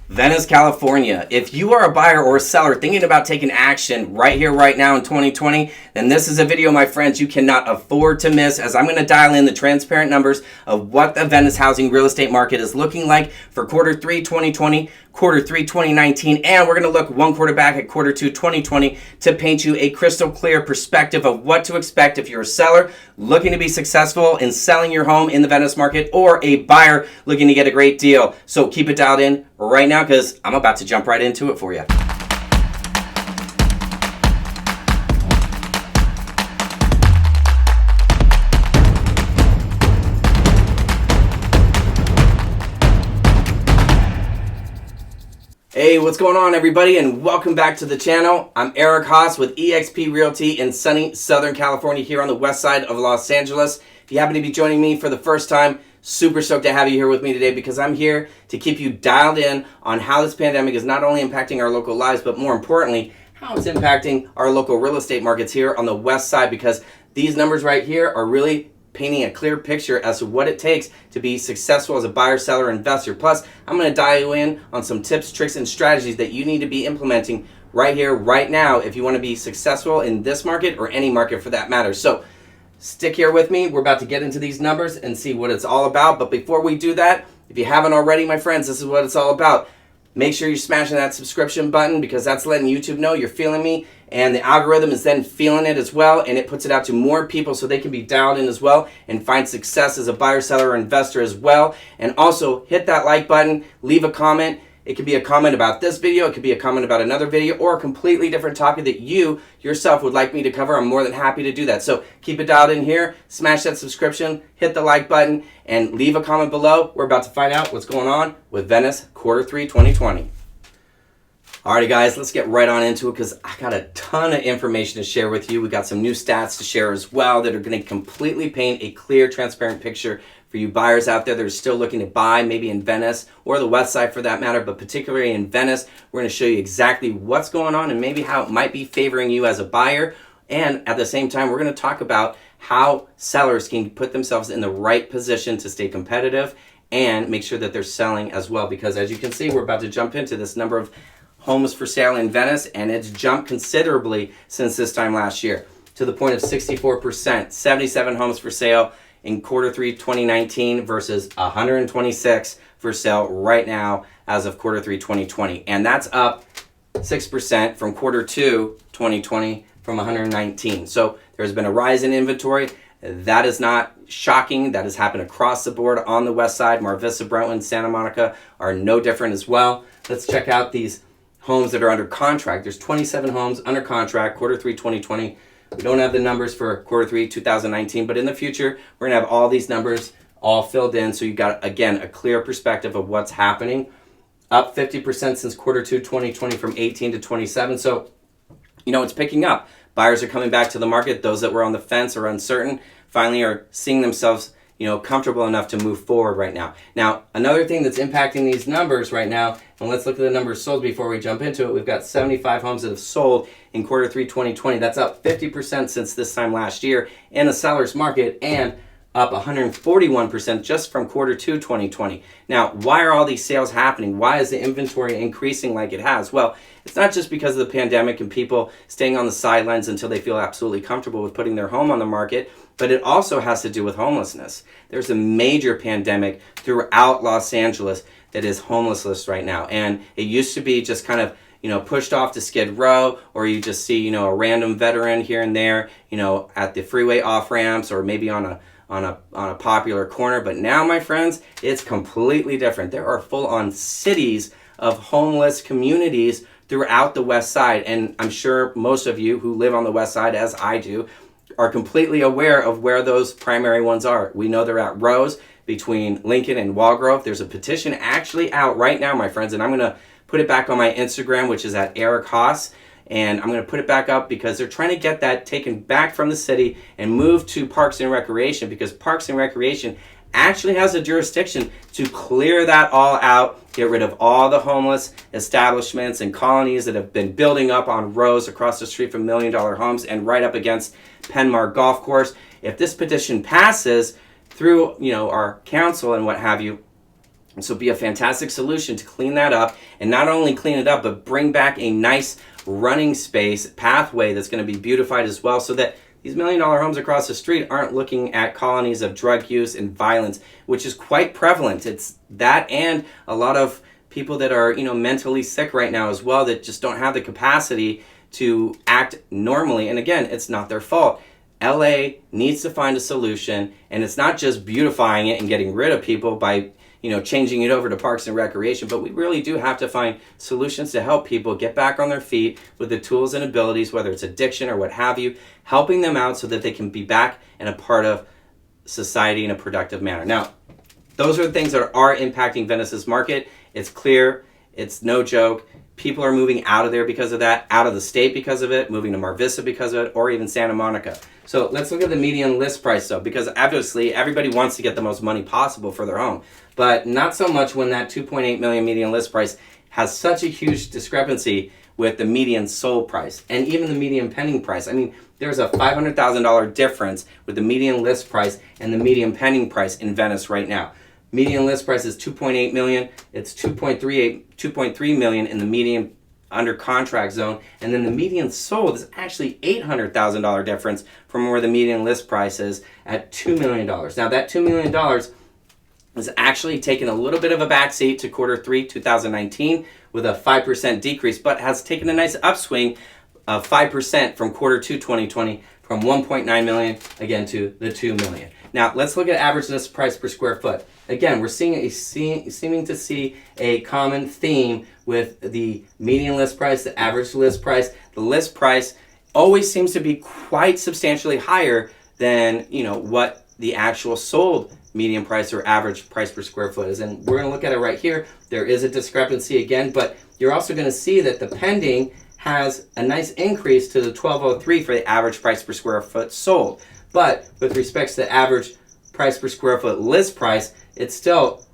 Venice, California. If you are a buyer or a seller thinking about taking action right here, right now in 2020, then this is a video, my friends, you cannot afford to miss, as I'm going to dial in the transparent numbers of what the Venice housing real estate market is looking like for quarter 3 2020, quarter 3 2019, and we're going to look one quarter back at quarter 2 2020 to paint you a crystal clear perspective of what to expect if you're a seller looking to be successful in selling your home in the Venice market, or a buyer looking to get a great deal. So keep it dialed in right now, because I'm about to jump right into it for you. Hey, what's going on, everybody, and welcome back to the channel. I'm Eric Haas with eXp Realty in sunny Southern California here on the west side of Los Angeles. If you happen to be joining me for the first time, super stoked to have you here with me today, because I'm here to keep you dialed in on how this pandemic is not only impacting our local lives, but more importantly, how it's impacting our local real estate markets here on the west side, because these numbers right here are really painting a clear picture as to what it takes to be successful as a buyer, seller, investor. Plus, I'm going to dial you in on some tips, tricks, and strategies that you need to be implementing right here, right now, if you want to be successful in this market or any market for that matter. So stick here with me. We're about to get into these numbers and see what it's all about. But before we do that, if you haven't already, my friends, this is what it's all about. Make sure you're smashing that subscription button, because that's letting YouTube know you're feeling me, and the algorithm is then feeling it as well, and it puts it out to more people so they can be dialed in as well and find success as a buyer, seller, or investor as well. And also hit that like button, leave a comment. It could be a comment about this video, it could be a comment about another video, or a completely different topic that you yourself would like me to cover. I'm more than happy to do that. So keep it dialed in here, smash that subscription, hit the like button, and leave a comment below. We're about to find out what's going on with Venice quarter 3 2020. Alrighty guys, let's get right on into it, because I got a ton of information to share with you. We got some new stats to share as well that are going to completely paint a clear, transparent picture for you buyers out there that are still looking to buy, maybe in Venice or the west side for that matter, but particularly in Venice. We're going to show you exactly what's going on and maybe how it might be favoring you as a buyer. And at the same time, we're going to talk about how sellers can put themselves in the right position to stay competitive and make sure that they're selling as well, because as you can see, we're about to jump into this number of homes for sale in Venice, and it's jumped considerably since this time last year, to the point of 64%, 77 homes for sale in quarter 3 2019 versus 126 for sale right now as of quarter 3 2020. And that's up 6% from quarter 2 2020 from 119. So there's been a rise in inventory. That is not shocking. That has happened across the board on the west side. Mar Vista, Brentwood, Santa Monica are no different as well. Let's check out these homes that are under contract. There's 27 homes under contract, quarter 3 2020. We don't have the numbers for quarter 3 2019, but in the future, we're gonna have all these numbers all filled in, so you got, again, a clear perspective of what's happening. Up 50% since quarter 2 2020 from 18 to 27. So, it's picking up. Buyers are coming back to the market. Those that were on the fence or uncertain finally are seeing themselves comfortable enough to move forward right now. Now, another thing that's impacting these numbers right now, and let's look at the numbers sold before we jump into it. We've got 75 homes that have sold in quarter 3 2020. That's up 50% since this time last year in the seller's market, and up 141% just from quarter 2 2020. Now, why are all these sales happening? Why is the inventory increasing like it has? Well, it's not just because of the pandemic and people staying on the sidelines until they feel absolutely comfortable with putting their home on the market, but it also has to do with homelessness. There's a major pandemic throughout Los Angeles that is homelessness right now. And it used to be just kind of pushed off to Skid Row, or you just see, a random veteran here and there, at the freeway off ramps, or maybe on a popular corner. But now, my friends, it's completely different. There are full-on cities of homeless communities throughout the west side. And I'm sure most of you who live on the west side, as I do, are completely aware of where those primary ones are. We know they're at Rose between Lincoln and Walgrove. There's a petition actually out right now, my friends, and I'm going to put it back on my Instagram, which is at Eric Haas. And I'm going to put it back up because they're trying to get that taken back from the city and moved to Parks and Recreation, because Parks and Recreation actually has a jurisdiction to clear that all out, get rid of all the homeless establishments and colonies that have been building up on Rose across the street from $1 Million Homes and right up against Penmar Golf Course. If this petition passes through, our council and what have you, And so be a fantastic solution to clean that up, and not only clean it up, but bring back a nice running space pathway that's going to be beautified as well, so that these $1 million homes across the street aren't looking at colonies of drug use and violence, which is quite prevalent. It's that, and a lot of people that are, mentally sick right now as well, that just don't have the capacity to act normally. And again, it's not their fault. LA needs to find a solution, and it's not just beautifying it and getting rid of people by changing it over to parks and recreation, but we really do have to find solutions to help people get back on their feet with the tools and abilities, whether it's addiction or what have you, helping them out so that they can be back and a part of society in a productive manner. Now, those are the things that are impacting Venice's market. It's clear, it's no joke. People are moving out of there because of that, out of the state because of it, moving to Mar Vista because of it, or even Santa Monica. So let's look at the median list price though, because obviously everybody wants to get the most money possible for their home, but not so much when that 2.8 million median list price has such a huge discrepancy with the median sold price and even the median pending price. I mean, there's a $500,000 difference with the median list price and the median pending price in Venice right now. Median list price is 2.8 million. It's 2.3 million in the median under contract zone, and then the median sold is actually $800,000 difference from where the median list price is at $2 million. Now that $2 million is actually taking a little bit of a backseat to Q3 2019 with a 5% decrease, but has taken a nice upswing of 5% from Q2 2020 from 1.9 million again to the 2 million. Now let's look at average list price per square foot. Again, we're seeming to see a common theme with the median list price, the average list price. The list price always seems to be quite substantially higher than what the actual sold median price or average price per square foot is. And we're going to look at it right here. There is a discrepancy again, but you're also going to see that the pending has a nice increase to the 1203 for the average price per square foot sold. But with respect to the average price per square foot list price, it's still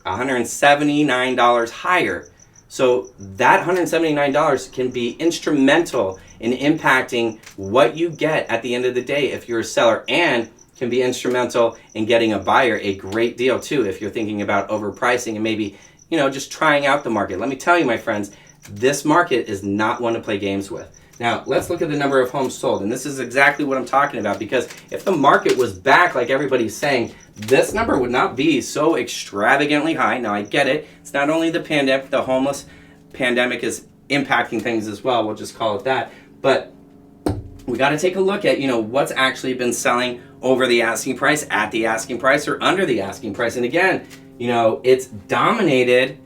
$179 higher. So that $179 can be instrumental in impacting what you get at the end of the day if you're a seller, and can be instrumental in getting a buyer a great deal too if you're thinking about overpricing and maybe just trying out the market. Let me tell you, my friends, this market is not one to play games with. Now, let's look at the number of homes sold. And this is exactly what I'm talking about, because if the market was back like everybody's saying, this number would not be so extravagantly high. Now, I get it. It's not only the pandemic, the homeless pandemic is impacting things as well. We'll just call it that. But we got to take a look at, what's actually been selling over the asking price, at the asking price, or under the asking price. And again, it's dominated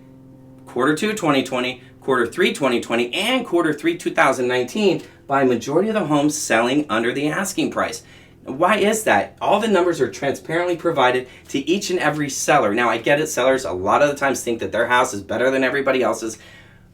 Q2 2020, Q3 2020, and Q3 2019 by a majority of the homes selling under the asking price. Why is that? All the numbers are transparently provided to each and every seller. Now, I get it, sellers a lot of the times think that their house is better than everybody else's,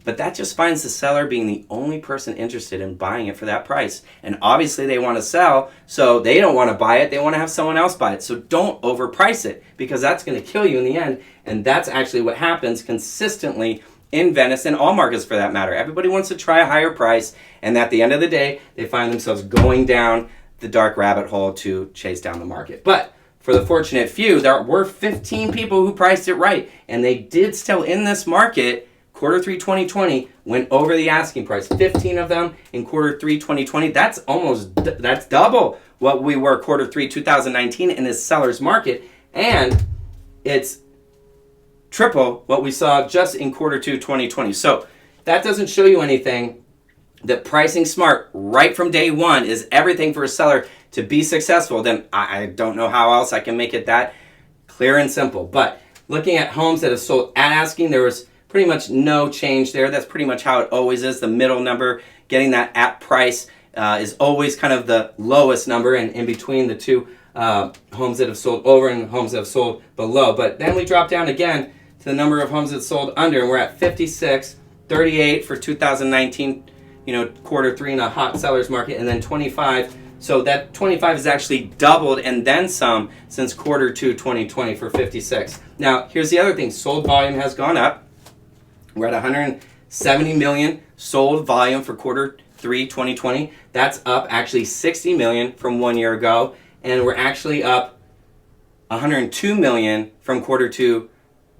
but that just finds the seller being the only person interested in buying it for that price. And obviously they want to sell, so they don't want to buy it, they want to have someone else buy it. So don't overprice it, because that's going to kill you in the end. And that's actually what happens consistently in Venice, and all markets for that matter. Everybody wants to try a higher price, and at the end of the day, they find themselves going down the dark rabbit hole to chase down the market. But for the fortunate few, there were 15 people who priced it right, and they did still in this market. Q3 2020 went over the asking price. 15 of them in Q3 2020. That's double what we were Q3 2019 in this seller's market, and it's triple what we saw just in Q2 2020. So that doesn't show you anything. That pricing smart right from day one is everything for a seller to be successful. Then I don't know how else I can make it that clear and simple. But looking at homes that have sold at asking, there was pretty much no change there. That's pretty much how it always is. The middle number, getting that at price, is always kind of the lowest number, and in between the two homes that have sold over and homes that have sold below. But then we drop down again to the number of homes that sold under, and we're at 56, 38 for 2019, Q3 in a hot seller's market, and then 25. So that 25 has actually doubled and then some since Q2 2020 for 56. Now, here's the other thing. Sold volume has gone up. We're at 170 million sold volume for Q3 2020. That's up actually 60 million from 1 year ago, and we're actually up 102 million from Q2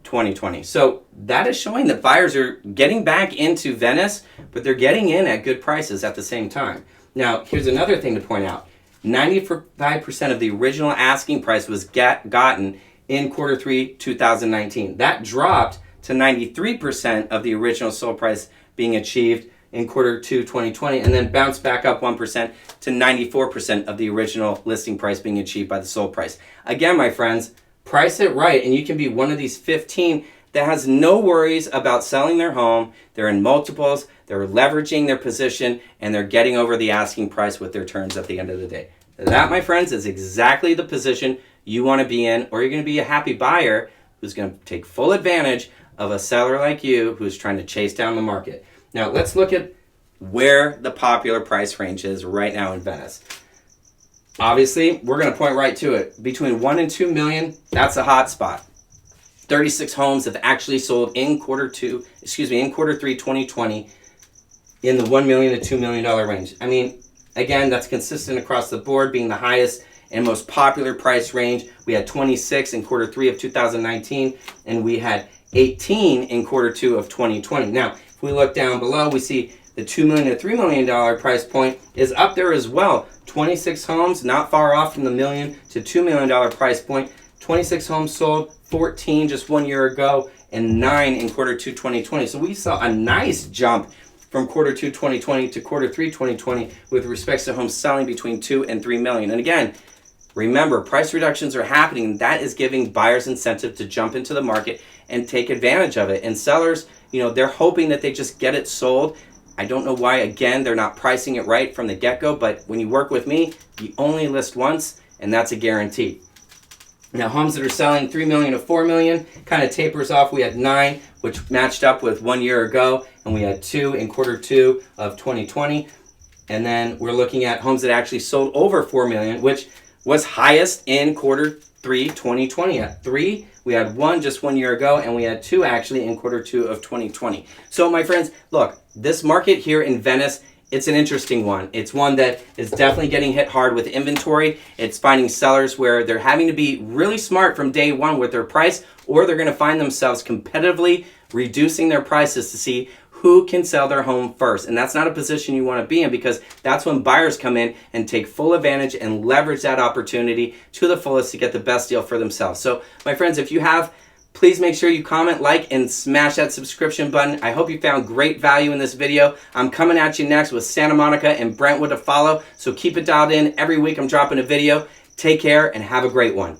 2020. So that is showing that buyers are getting back into Venice, but they're getting in at good prices at the same time. Now, here's another thing to point out. 95% of the original asking price was gotten in quarter 3, 2019. That dropped to 93% of the original sold price being achieved in quarter 2, 2020, and then bounced back up 1% to 94% of the original listing price being achieved by the sold price. Again, my friends, price it right, and you can be one of these 15 that has no worries about selling their home. They're in multiples, they're leveraging their position, and they're getting over the asking price with their turns at the end of the day. That, my friends, is exactly the position you want to be in, or you're going to be a happy buyer who's going to take full advantage of a seller like you who's trying to chase down the market. Now, let's look at where the popular price range is right now in Venice. Obviously, we're going to point right to it. Between 1 and 2 million, that's a hot spot. 36 homes have actually sold in quarter 3, 2020 in the $1 million to $2 million range. I mean, again, that's consistent across the board, being the highest and most popular price range. We had 26 in quarter 3 of 2019, and we had 18 in quarter 2 of 2020. Now, if we look down below, we see the $2 million to $3 million price point is up there as well. 26 homes, not far off from the $1 million to $2 million price point. 26 homes sold, 14 just 1 year ago, and 9 in quarter 2, 2020. So we saw a nice jump from quarter 2, 2020 to quarter 3, 2020 with respects to homes selling between 2 and 3 million. And again, remember, price reductions are happening, and that is giving buyers incentive to jump into the market and take advantage of it. And sellers, they're hoping that they just get it sold. I don't know why, again, they're not pricing it right from the get-go, but when you work with me, you only list once, and that's a guarantee. Now, homes that are selling 3 million to 4 million kind of tapers off. We had 9, which matched up with 1 year ago, and we had 2 in quarter 2 of 2020. And then we're looking at homes that actually sold over 4 million, which was highest in quarter 3, 2020. At 3, we had 1 just 1 year ago, and we had 2 actually in quarter 2 of 2020. So, my friends, look, this market here in Venice, it's an interesting one. It's one that is definitely getting hit hard with inventory. It's finding sellers where they're having to be really smart from day one with their price, or they're going to find themselves competitively reducing their prices to see who can sell their home first. And that's not a position you want to be in, because that's when buyers come in and take full advantage and leverage that opportunity to the fullest to get the best deal for themselves. So, my friends, if you have, please make sure you comment, like, and smash that subscription button. I hope you found great value in this video. I'm coming at you next with Santa Monica and Brentwood to follow, so keep it dialed in. Every week I'm dropping a video. Take care and have a great one.